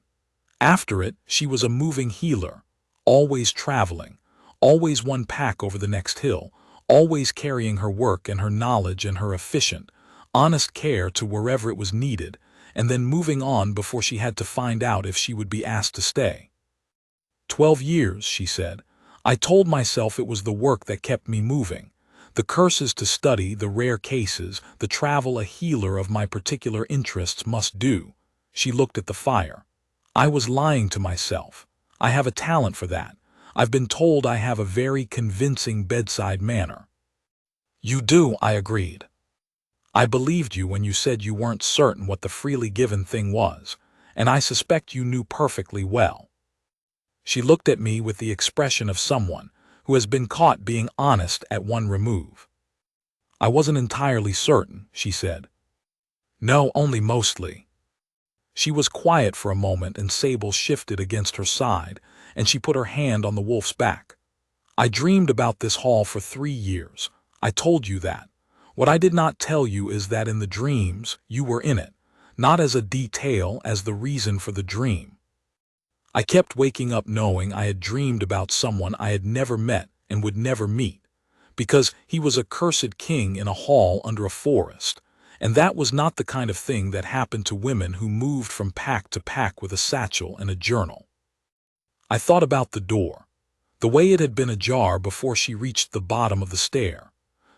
After it, she was a moving healer, always traveling, always one pack over the next hill, always carrying her work and her knowledge and her efficient, honest care to wherever it was needed, and then moving on before she had to find out if she would be asked to stay. 12 years, she said. I told myself it was the work that kept me moving, the curses to study, the rare cases, the travel a healer of my particular interests must do. She looked at the fire. I was lying to myself. I have a talent for that. I've been told I have a very convincing bedside manner. You do, I agreed. I believed you when you said you weren't certain what the freely given thing was, and I suspect you knew perfectly well. She looked at me with the expression of someone who has been caught being honest at one remove. I wasn't entirely certain, she said. No, only mostly. She was quiet for a moment, and Sable shifted against her side, and she put her hand on the wolf's back. I dreamed about this hall for 3 years. I told you that. What I did not tell you is that in the dreams, you were in it, not as a detail, as the reason for the dream. I kept waking up knowing I had dreamed about someone I had never met and would never meet, because he was a cursed king in a hall under a forest, and that was not the kind of thing that happened to women who moved from pack to pack with a satchel and a journal. I thought about the door, the way it had been ajar before she reached the bottom of the stair.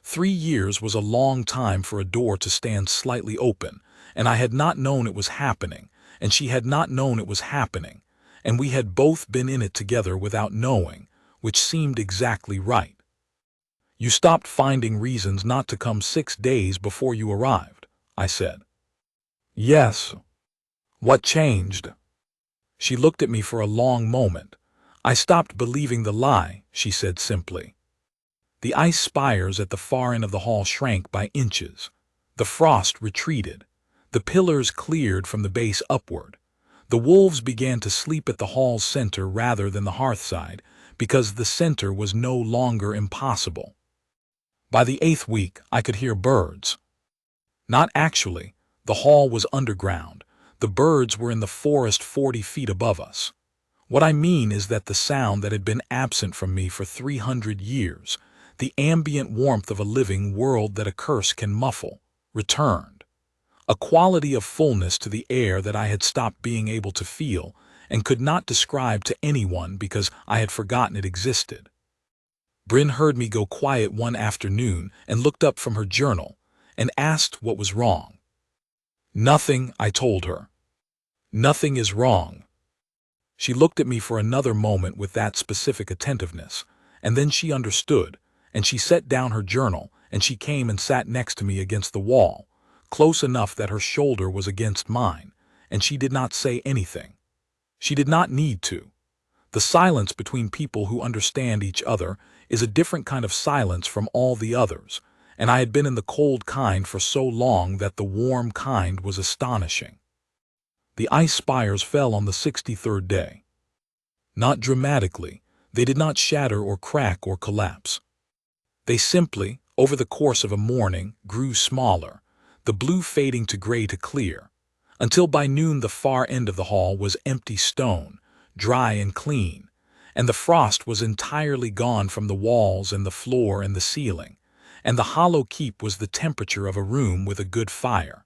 3 years was a long time for a door to stand slightly open, and I had not known it was happening, and she had not known it was happening, and we had both been in it together without knowing, which seemed exactly right. You stopped finding reasons not to come 6 days before you arrived, I said. Yes. What changed? She looked at me for a long moment. I stopped believing the lie, she said simply. The ice spires at the far end of the hall shrank by inches. The frost retreated. The pillars cleared from the base upward. The wolves began to sleep at the hall's center rather than the hearthside, because the center was no longer impossible. By the 8th week, I could hear birds. Not actually. The hall was underground. The birds were in the forest 40 feet above us. What I mean is that the sound that had been absent from me for 300 years, the ambient warmth of a living world that a curse can muffle, returned. A quality of fullness to the air that I had stopped being able to feel and could not describe to anyone because I had forgotten it existed. Bryn heard me go quiet one afternoon and looked up from her journal and asked what was wrong. Nothing, I told her. Nothing is wrong. She looked at me for another moment with that specific attentiveness, and then she understood, and she set down her journal, and she came and sat next to me against the wall, close enough that her shoulder was against mine, and she did not say anything. She did not need to. The silence between people who understand each other is a different kind of silence from all the others, and I had been in the cold kind for so long that the warm kind was astonishing. The ice spires fell on the 63rd day. Not dramatically, they did not shatter or crack or collapse. They simply, over the course of a morning, grew smaller, the blue fading to gray to clear, until by noon the far end of the hall was empty stone, dry and clean, and the frost was entirely gone from the walls and the floor and the ceiling, and the hollow keep was the temperature of a room with a good fire.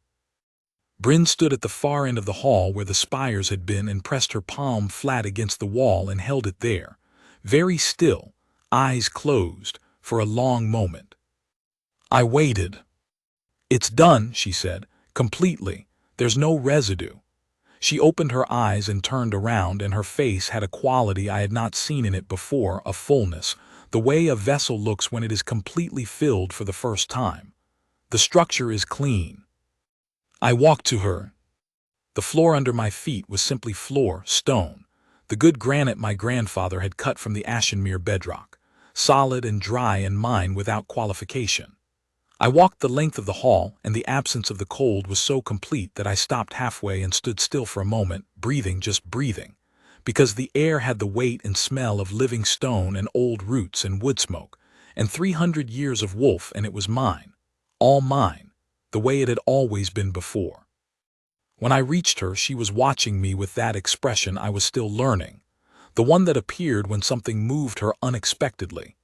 Bryn stood at the far end of the hall where the spires had been and pressed her palm flat against the wall and held it there, very still, eyes closed, for a long moment. I waited. "It's done," she said, "completely. There's no residue." She opened her eyes and turned around, and her face had a quality I had not seen in it before, a fullness, the way a vessel looks when it is completely filled for the first time. "The structure is clean." I walked to her. The floor under my feet was simply floor, stone, the good granite my grandfather had cut from the Ashenmere bedrock, solid and dry and mine without qualification. I walked the length of the hall, and the absence of the cold was so complete that I stopped halfway and stood still for a moment, breathing, just breathing, because the air had the weight and smell of living stone and old roots and wood smoke, and 300 years of wolf, and it was mine, all mine, the way it had always been before. When I reached her, she was watching me with that expression I was still learning, the one that appeared when something moved her unexpectedly.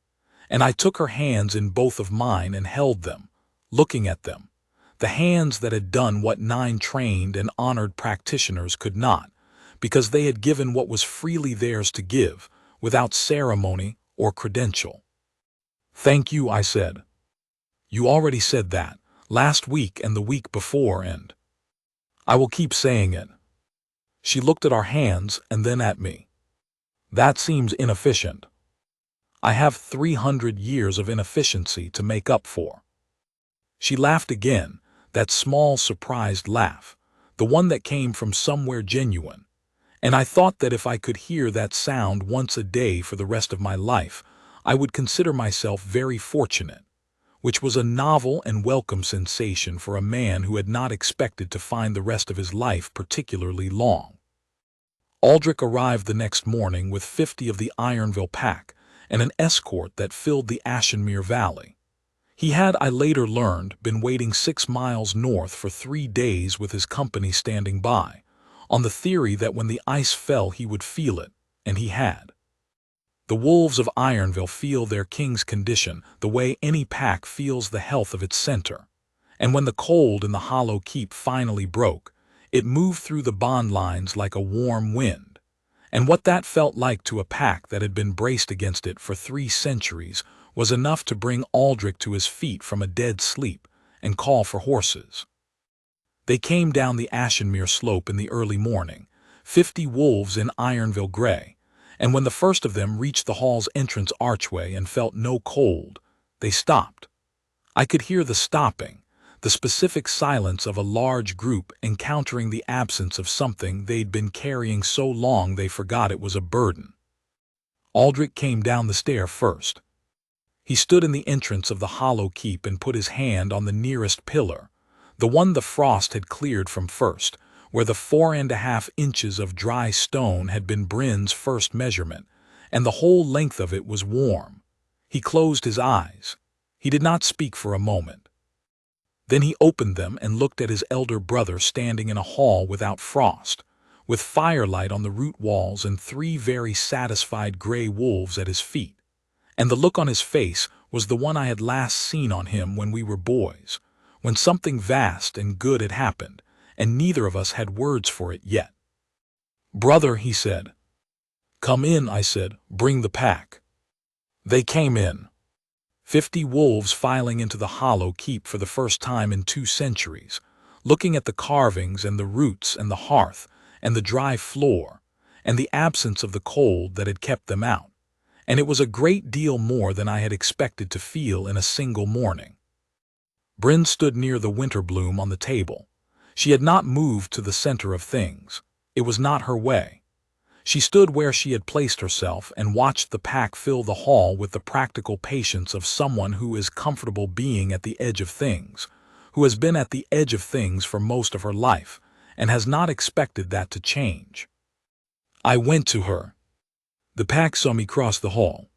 And I took her hands in both of mine and held them, looking at them, the hands that had done what 9 trained and honored practitioners could not, because they had given what was freely theirs to give, without ceremony or credential. "Thank you," I said. "You already said that, last week and the week before, and I will keep saying it." She looked at our hands and then at me. "That seems inefficient." "I have 300 years of inefficiency to make up for." She laughed again, that small surprised laugh, the one that came from somewhere genuine, and I thought that if I could hear that sound once a day for the rest of my life, I would consider myself very fortunate, which was a novel and welcome sensation for a man who had not expected to find the rest of his life particularly long. Aldrich arrived the next morning with 50 of the Ironville pack and an escort that filled the Ashenmere Valley. He had, I later learned, been waiting 6 miles north for 3 days with his company standing by, on the theory that when the ice fell he would feel it, and he had. The wolves of Ironville feel their king's condition the way any pack feels the health of its center, and when the cold in the hollow keep finally broke, it moved through the bond lines like a warm wind, and what that felt like to a pack that had been braced against it for 3 centuries was enough to bring Aldrich to his feet from a dead sleep and call for horses. They came down the Ashenmere slope in the early morning, 50 wolves in Ironville gray, and when the first of them reached the hall's entrance archway and felt no cold, they stopped. I could hear the stopping, the specific silence of a large group encountering the absence of something they'd been carrying so long they forgot it was a burden. Aldrich came down the stair first. He stood in the entrance of the hollow keep and put his hand on the nearest pillar, the one the frost had cleared from first, where the 4½ inches of dry stone had been Bryn's first measurement, and the whole length of it was warm. He closed his eyes. He did not speak for a moment. Then he opened them and looked at his elder brother standing in a hall without frost, with firelight on the root walls and 3 very satisfied gray wolves at his feet. And the look on his face was the one I had last seen on him when we were boys, when something vast and good had happened, and neither of us had words for it yet. "Brother," he said. "Come in," I said. "Bring the pack." They came in. 50 wolves filing into the hollow keep for the first time in 2 centuries, looking at the carvings and the roots and the hearth and the dry floor and the absence of the cold that had kept them out, and it was a great deal more than I had expected to feel in a single morning. Bryn stood near the winter bloom on the table. She had not moved to the center of things. It was not her way. She stood where she had placed herself and watched the pack fill the hall with the practical patience of someone who is comfortable being at the edge of things, who has been at the edge of things for most of her life, and has not expected that to change. I went to her. The pack saw me cross the hall.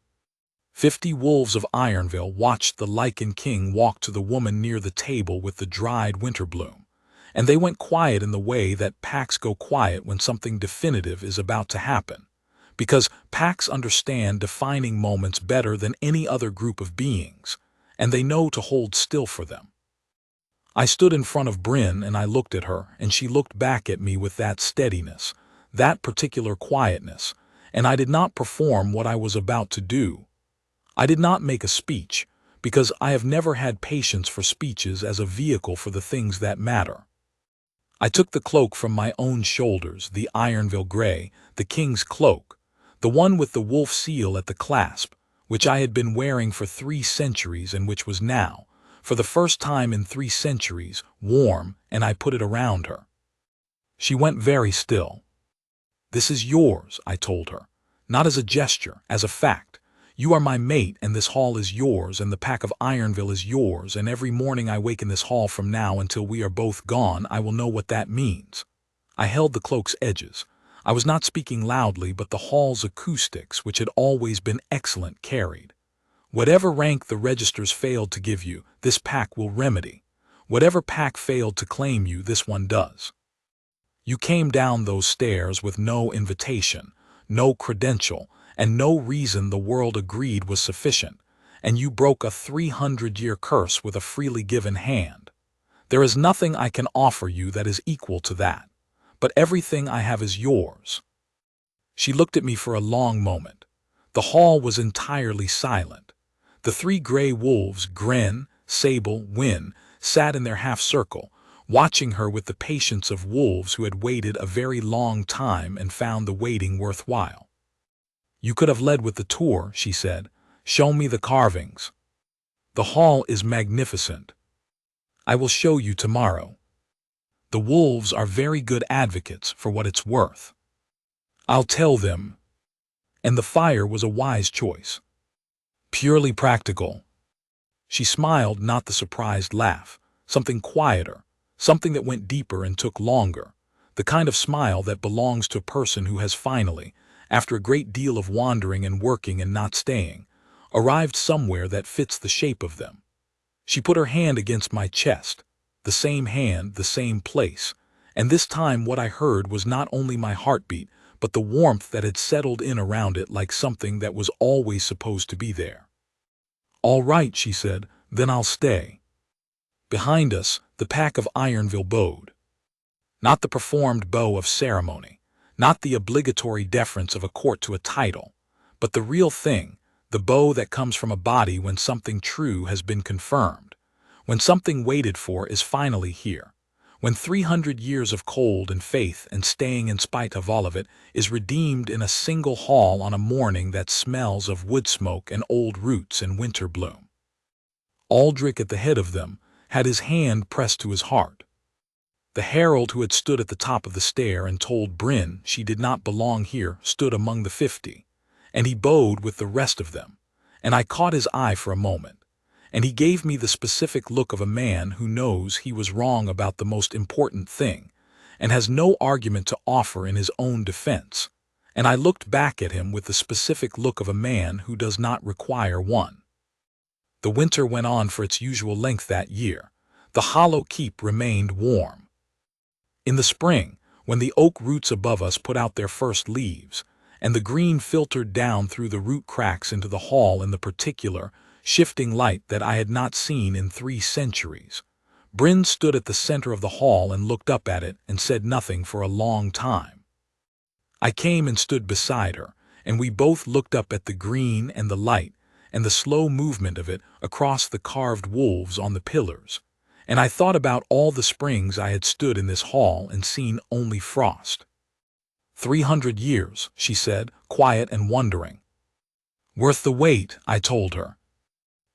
50 wolves of Ironville watched the Lichen King walk to the woman near the table with the dried winter bloom, and they went quiet in the way that packs go quiet when something definitive is about to happen, because packs understand defining moments better than any other group of beings, and they know to hold still for them. I stood in front of Bryn and I looked at her, and she looked back at me with that steadiness, that particular quietness, and I did not perform what I was about to do. I did not make a speech, because I have never had patience for speeches as a vehicle for the things that matter. I took the cloak from my own shoulders, the Ironville gray, the king's cloak, the one with the wolf seal at the clasp, which I had been wearing for 3 centuries and which was now, for the first time in 3 centuries, warm, and I put it around her. She went very still. "This is yours," I told her, not as a gesture, as a fact. "You are my mate, and this hall is yours, and the pack of Ironville is yours, and every morning I wake in this hall from now until we are both gone, I will know what that means." I held the cloak's edges. I was not speaking loudly, but the hall's acoustics, which had always been excellent, carried. "Whatever rank the registers failed to give you, this pack will remedy. Whatever pack failed to claim you, this one does. You came down those stairs with no invitation, no credential, and no reason the world agreed was sufficient, and you broke a 300-year curse with a freely given hand. There is nothing I can offer you that is equal to that, but everything I have is yours." She looked at me for a long moment. The hall was entirely silent. The 3 gray wolves, Gren, Sable, Win, sat in their half-circle, watching her with the patience of wolves who had waited a very long time and found the waiting worthwhile. "You could have led with the tour," she said. "Show me the carvings. The hall is magnificent. I will show you tomorrow. The wolves are very good advocates for what it's worth. I'll tell them." And the fire was a wise choice. Purely practical. She smiled, not the surprised laugh, something quieter, something that went deeper and took longer, the kind of smile that belongs to a person who has finally, after a great deal of wandering and working and not staying, arrived somewhere that fits the shape of them. She put her hand against my chest, the same hand, the same place, and this time what I heard was not only my heartbeat, but the warmth that had settled in around it like something that was always supposed to be there. "All right," she said, "then I'll stay." Behind us, the pack of Ironville bowed. Not the performed bow of ceremony, not the obligatory deference of a court to a title, but the real thing, the bow that comes from a body when something true has been confirmed, when something waited for is finally here, when 300 years of cold and faith and staying in spite of all of it is redeemed in a single hall on a morning that smells of wood smoke and old roots and winter bloom. Aldrich, at the head of them, had his hand pressed to his heart. The herald who had stood at the top of the stair and told Bryn she did not belong here stood among the 50, and he bowed with the rest of them, and I caught his eye for a moment, and he gave me the specific look of a man who knows he was wrong about the most important thing, and has no argument to offer in his own defense, and I looked back at him with the specific look of a man who does not require one. The winter went on for its usual length that year. The hollow keep remained warm. In the spring, when the oak roots above us put out their first leaves, and the green filtered down through the root cracks into the hall in the particular, shifting light that I had not seen in 3 centuries, Bryn stood at the center of the hall and looked up at it and said nothing for a long time. I came and stood beside her, and we both looked up at the green and the light, and the slow movement of it across the carved wolves on the pillars. And I thought about all the springs I had stood in this hall and seen only frost. 300 years, she said, quiet and wondering. Worth the wait, I told her.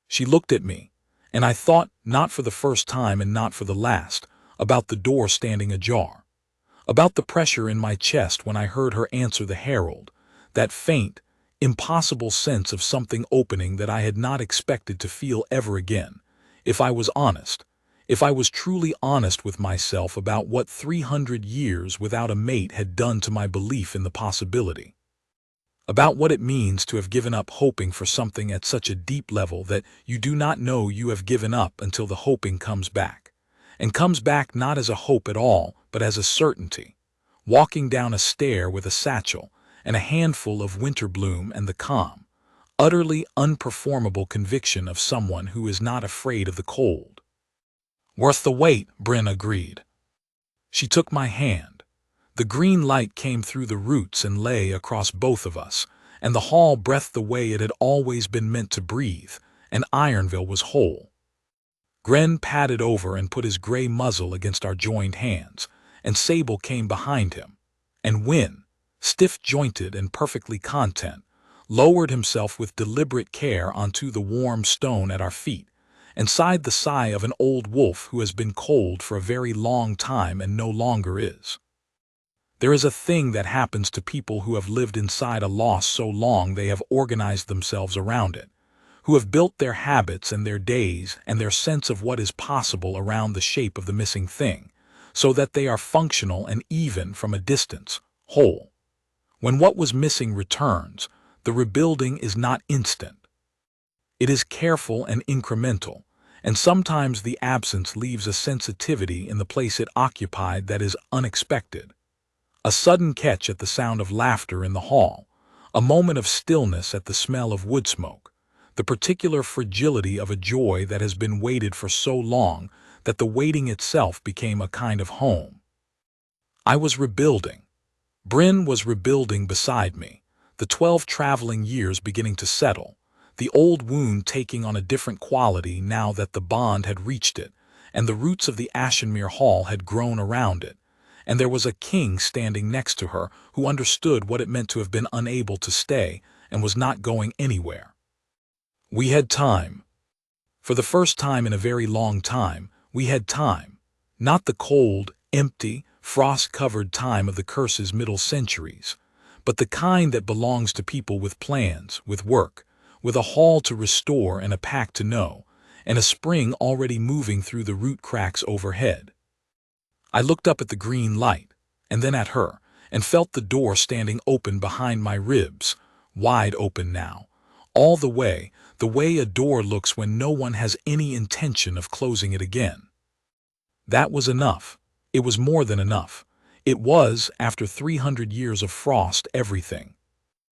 She looked at me, and I thought, not for the first time and not for the last, about the door standing ajar, about the pressure in my chest when I heard her answer the herald, that faint, impossible sense of something opening that I had not expected to feel ever again. If I was honest, if I was truly honest with myself about what 300 years without a mate had done to my belief in the possibility. About what it means to have given up hoping for something at such a deep level that you do not know you have given up until the hoping comes back. And comes back not as a hope at all, but as a certainty. Walking down a stair with a satchel and a handful of winter bloom and the calm, utterly unperformable conviction of someone who is not afraid of the cold. Worth the wait, Bryn agreed. She took my hand. The green light came through the roots and lay across both of us, and the hall breathed the way it had always been meant to breathe, and Ironville was whole. Gren padded over and put his gray muzzle against our joined hands, and Sable came behind him, and Wynne, stiff-jointed and perfectly content, lowered himself with deliberate care onto the warm stone at our feet, and sighed the sigh of an old wolf who has been cold for a very long time and no longer is. There is a thing that happens to people who have lived inside a loss so long they have organized themselves around it, who have built their habits and their days and their sense of what is possible around the shape of the missing thing, so that they are functional and even from a distance, whole. When what was missing returns, the rebuilding is not instant. It is careful and incremental, and sometimes the absence leaves a sensitivity in the place it occupied that is unexpected. A sudden catch at the sound of laughter in the hall, a moment of stillness at the smell of wood smoke, the particular fragility of a joy that has been waited for so long that the waiting itself became a kind of home. I was rebuilding. Bryn was rebuilding beside me, the 12 traveling years beginning to settle, the old wound taking on a different quality now that the bond had reached it, and the roots of the Ashenmere Hall had grown around it, and there was a king standing next to her who understood what it meant to have been unable to stay and was not going anywhere. We had time. For the first time in a very long time, we had time. Not the cold, empty, frost-covered time of the curse's middle centuries, but the kind that belongs to people with plans, with work, with a hall to restore and a pack to know, and a spring already moving through the root cracks overhead. I looked up at the green light, and then at her, and felt the door standing open behind my ribs, wide open now, all the way a door looks when no one has any intention of closing it again. That was enough. It was more than enough. It was, after 300 years of frost, everything.